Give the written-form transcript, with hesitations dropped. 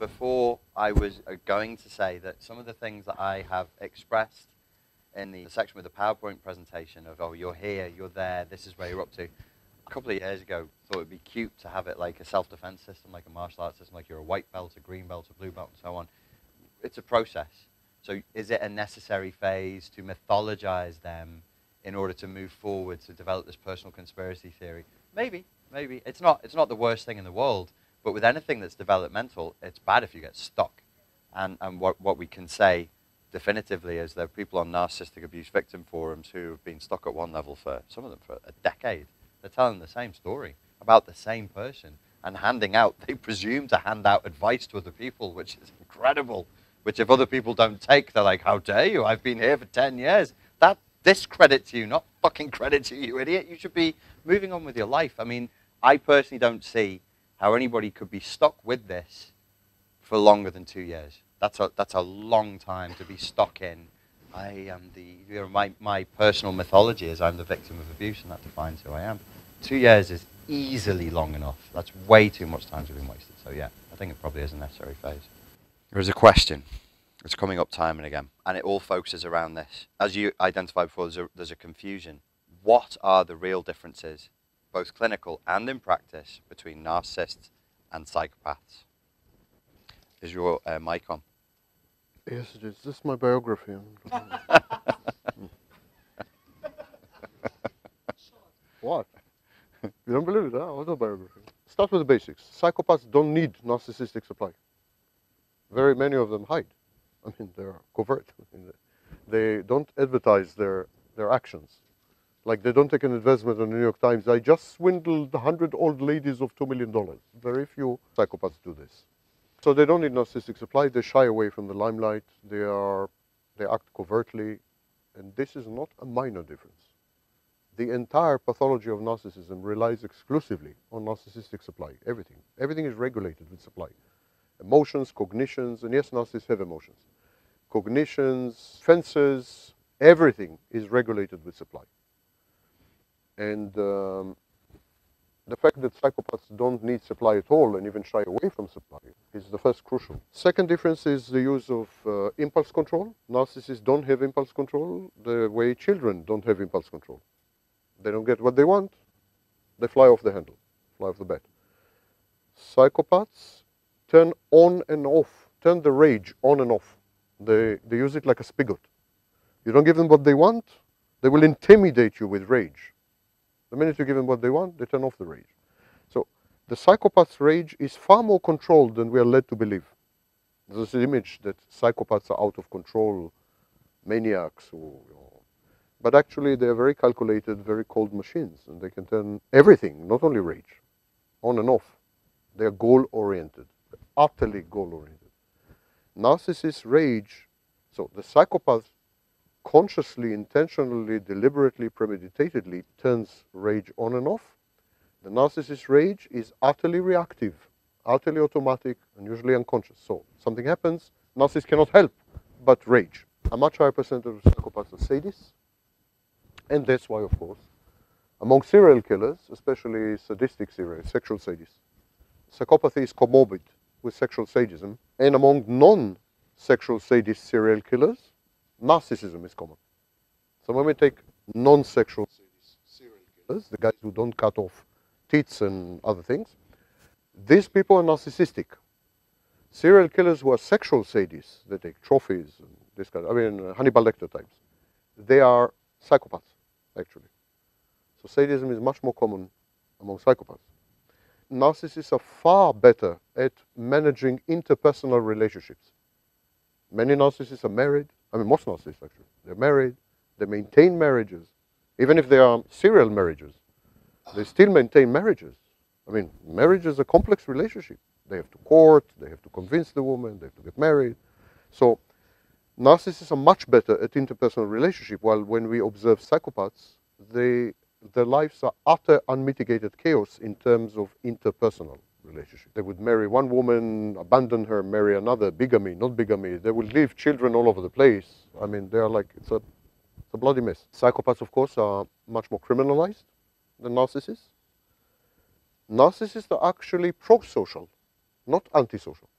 before I was going to say that some of the things that I have expressed in the section with the PowerPoint presentation of, oh, you're here, you're there, this is where you're up to, a couple of years ago, thought it would be cute to have it like a self-defense system, like a martial arts system, like you're a white belt, a green belt, a blue belt, and so on. It's a process. So is it a necessary phase to mythologize them in order to move forward, to develop this personal conspiracy theory? Maybe, maybe. It's not the worst thing in the world, but with anything that's developmental, it's bad if you get stuck. And what we can say definitively is there are people on narcissistic abuse victim forums who have been stuck at one level for, some of them, for a decade. They're telling the same story about the same person and handing out, they presume to hand out advice to other people, which is incredible, which if other people don't take, they're like, how dare you, I've been here for 10 years. That discredits you, not fucking credits you, you idiot. You should be moving on with your life. I mean, I personally don't see how anybody could be stuck with this for longer than 2 years. That's a long time to be stuck in. I am my personal mythology is I'm the victim of abuse, and that defines who I am. 2 years is easily long enough. That's way too much time to be wasted. So yeah, I think it probably is a necessary phase. There is a question. It's coming up time and again, and it all focuses around this. As you identified before, there's a confusion. What are the real differences, both clinical and in practice, between narcissists and psychopaths? Is your mic on? Yes, it is. This is my biography. What? You don't believe it, huh? What's a biography? Start with the basics. Psychopaths don't need narcissistic supply. Very many of them hide. I mean, they're covert. They don't advertise their actions. Like, they don't take an investment on the New York Times. I just swindled 100 old ladies of $2 million. Very few psychopaths do this. So they don't need narcissistic supply. They shy away from the limelight. They act covertly. And this is not a minor difference. The entire pathology of narcissism relies exclusively on narcissistic supply. Everything. Everything is regulated with supply. Emotions, cognitions, and yes, narcissists have emotions. Cognitions, fences, everything is regulated with supply. And the fact that psychopaths don't need supply at all and even shy away from supply is the first crucial. Second difference is the use of impulse control. Narcissists don't have impulse control the way children don't have impulse control. They don't get what they want, they fly off the handle, fly off the bed. Psychopaths turn on and off, turn the rage on and off. They use it like a spigot. You don't give them what they want, they will intimidate you with rage. The minute you give them what they want, they turn off the rage. So the psychopath's rage is far more controlled than we are led to believe. There's this image that psychopaths are out of control, maniacs, but actually they're very calculated, very cold machines, and they can turn everything, not only rage, on and off. They're goal-oriented, utterly goal-oriented. Narcissists rage, so the psychopath consciously, intentionally, deliberately, premeditatedly turns rage on and off. The narcissist rage is utterly reactive, utterly automatic, and usually unconscious. So something happens, narcissists cannot help but rage. A much higher percentage of psychopaths are sadists, and that's why, of course, among serial killers, especially sadistic sexual sadists, psychopathy is comorbid with sexual sadism, and among non-sexual sadist serial killers, narcissism is common. So when we take non-sexual serial killers, the guys who don't cut off tits and other things, these people are narcissistic. Serial killers who are sexual sadists, they take trophies and this kind of, I mean, Hannibal Lecter types, they are psychopaths, actually. So sadism is much more common among psychopaths. Narcissists are far better at managing interpersonal relationships. Many narcissists are married. I mean, most narcissists, actually. They're married. They maintain marriages. Even if they are serial marriages, they still maintain marriages. I mean, marriage is a complex relationship. They have to court. They have to convince the woman. They have to get married. So narcissists are much better at interpersonal relationship, while when we observe psychopaths, their lives are utter unmitigated chaos in terms of interpersonal relationship. They would marry one woman, abandon her, marry another, bigamy, not bigamy. They would leave children all over the place. I mean, they are like, it's a bloody mess. Psychopaths, of course, are much more criminalized than narcissists. Narcissists are actually pro-social, not anti-social.